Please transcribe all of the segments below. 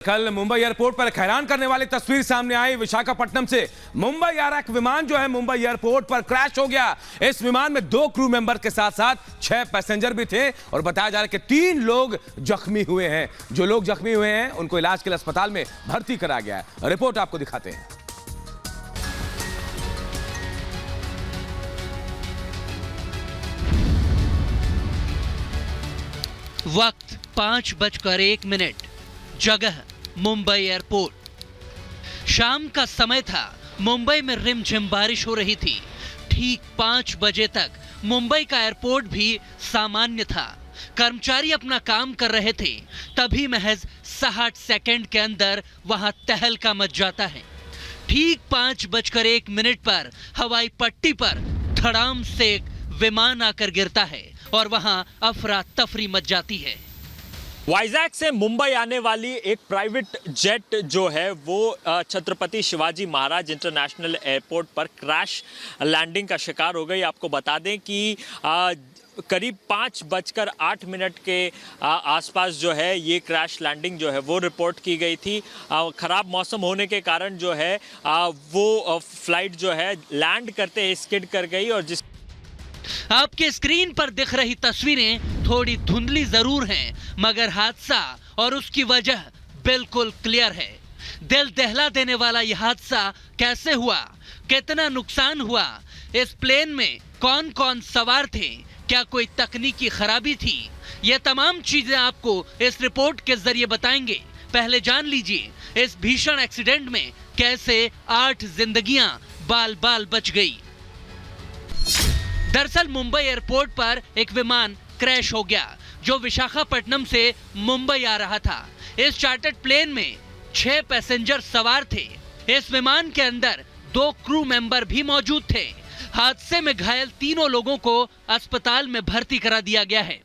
कल मुंबई एयरपोर्ट पर हैरान करने वाली तस्वीर सामने आई। विशाखापट्टनम से मुंबई आ रहा एक विमान जो है मुंबई एयरपोर्ट पर क्रैश हो गया। इस विमान में 2 क्रू मेंबर के साथ साथ 6 पैसेंजर भी थे और बताया जा रहा है कि 3 लोग जख्मी हुए हैं। जो लोग जख्मी हुए हैं उनको इलाज के लिए अस्पताल में भर्ती करा गया है। रिपोर्ट आपको दिखाते हैं। वक्त 5:01, जगह मुंबई एयरपोर्ट। शाम का समय था। मुंबई में रिमझिम बारिश हो रही थी। ठीक 5 बजे तक मुंबई का एयरपोर्ट भी सामान्य था। कर्मचारी अपना काम कर रहे थे। तभी महज 60 सेकंड के अंदर वहां तहलका मच जाता है। ठीक 5:01 पर हवाई पट्टी पर धड़ाम से एक विमान आकर गिरता है और वहां अफरा तफरी मच जाती है। वाइजैक से मुंबई आने वाली एक प्राइवेट जेट जो है वो छत्रपति शिवाजी महाराज इंटरनेशनल एयरपोर्ट पर क्रैश लैंडिंग का शिकार हो गई। आपको बता दें कि करीब 5:08 के आसपास जो है ये क्रैश लैंडिंग जो है वो रिपोर्ट की गई थी। ख़राब मौसम होने के कारण जो है वो फ्लाइट जो है लैंड करते स्किड कर गई। और जिस आपके स्क्रीन पर दिख रही तस्वीरें थोड़ी धुंधली जरूर हैं, मगर हादसा और उसकी वजह बिल्कुल क्लियर है। दिल दहला देने वाला यह हादसा कैसे हुआ, कितना नुकसान हुआ, इस प्लेन में कौन कौन सवार थे, क्या कोई तकनीकी खराबी थी, ये तमाम चीजें आपको इस रिपोर्ट के जरिए बताएंगे। पहले जान लीजिए इस भीषण एक्सीडेंट में कैसे 8 जिंदगियां बाल बाल बच गई। दरअसल मुंबई एयरपोर्ट पर एक विमान क्रैश हो गया जो विशाखापट्टनम से मुंबई आ रहा था। इस चार्टर्ड प्लेन में 6 पैसेंजर सवार थे। इस विमान के अंदर 2 क्रू मेंबर भी मौजूद थे। हादसे में घायल तीनों लोगों को अस्पताल में भर्ती करा दिया गया है।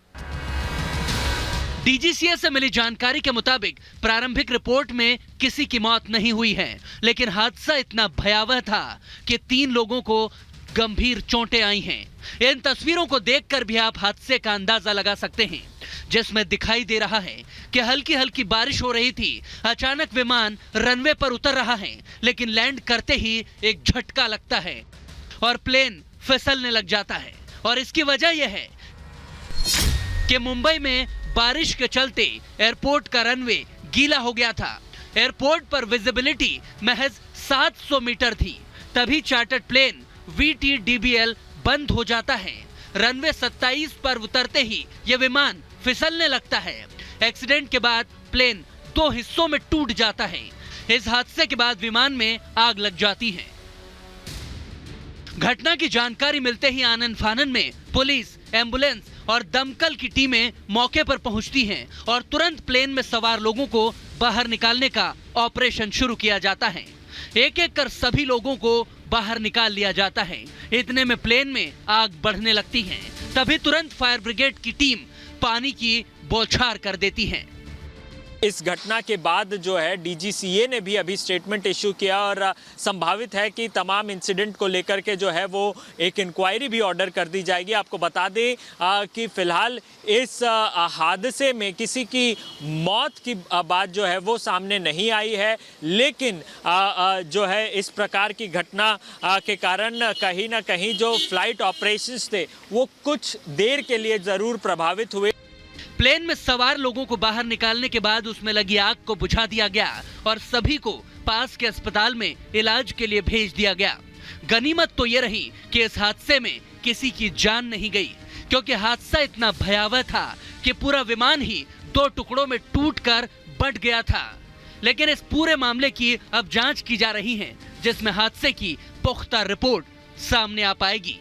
डीजीसीए से मिली जानकारी के मुताबिक प्रारंभिक रिपोर्ट में किसी की मौत नहीं हुई है, लेकिन हादसा इतना भयावह था कि 3 लोगों को गंभीर चोटें आई हैं। इन तस्वीरों को देखकर भी आप हादसे का अंदाजा लगा सकते हैं, जिसमें दिखाई दे रहा है कि हल्की हल्की बारिश हो रही थी। अचानक विमान रनवे पर उतर रहा है, लेकिन लैंड करते ही एक झटका लगता है और प्लेन फिसलने लग जाता है। और इसकी वजह यह है कि मुंबई में बारिश के चलते एयरपोर्ट का रनवे गीला हो गया था। एयरपोर्ट पर विजिबिलिटी महज 700 मीटर थी। तभी चार्टर्ड प्लेन VTDBL बंद हो जाता है। रनवे 27 पर उतरते ही यह विमान फिसलने लगता है। एक्सीडेंट के बाद प्लेन 2 हिस्सों में टूट जाता है। इस हादसे के बाद विमान में आग लग जाती है। घटना की जानकारी मिलते ही आनन फानन में पुलिस, एम्बुलेंस और दमकल की टीमें मौके पर पहुंचती हैं और तुरंत प्लेन में सवार लोगों को बाहर निकालने का ऑपरेशन शुरू किया जाता है। एक एक कर सभी लोगों को बाहर निकाल लिया जाता है। इतने में प्लेन में आग बढ़ने लगती है। तभी तुरंत फायर ब्रिगेड की टीम पानी की बौछार कर देती है। इस घटना के बाद जो है डीजीसीए ने भी अभी स्टेटमेंट इशू किया और संभावित है कि तमाम इंसिडेंट को लेकर के जो है वो एक इंक्वायरी भी ऑर्डर कर दी जाएगी। आपको बता दें कि फिलहाल इस हादसे में किसी की मौत की बात जो है वो सामने नहीं आई है, लेकिन जो है इस प्रकार की घटना के कारण कहीं ना कहीं जो फ्लाइट ऑपरेशंस थे वो कुछ देर के लिए ज़रूर प्रभावित हुए। प्लेन में सवार लोगों को बाहर निकालने के बाद उसमें लगी आग को बुझा दिया गया और सभी को पास के अस्पताल में इलाज के लिए भेज दिया गया। गनीमत तो ये रही कि इस हादसे में किसी की जान नहीं गई, क्योंकि हादसा इतना भयावह था कि पूरा विमान ही 2 टुकड़ों में टूटकर बंट गया था। लेकिन इस पूरे मामले की अब जांच की जा रही है, जिसमें हादसे की पुख्ता रिपोर्ट सामने आ पाएगी।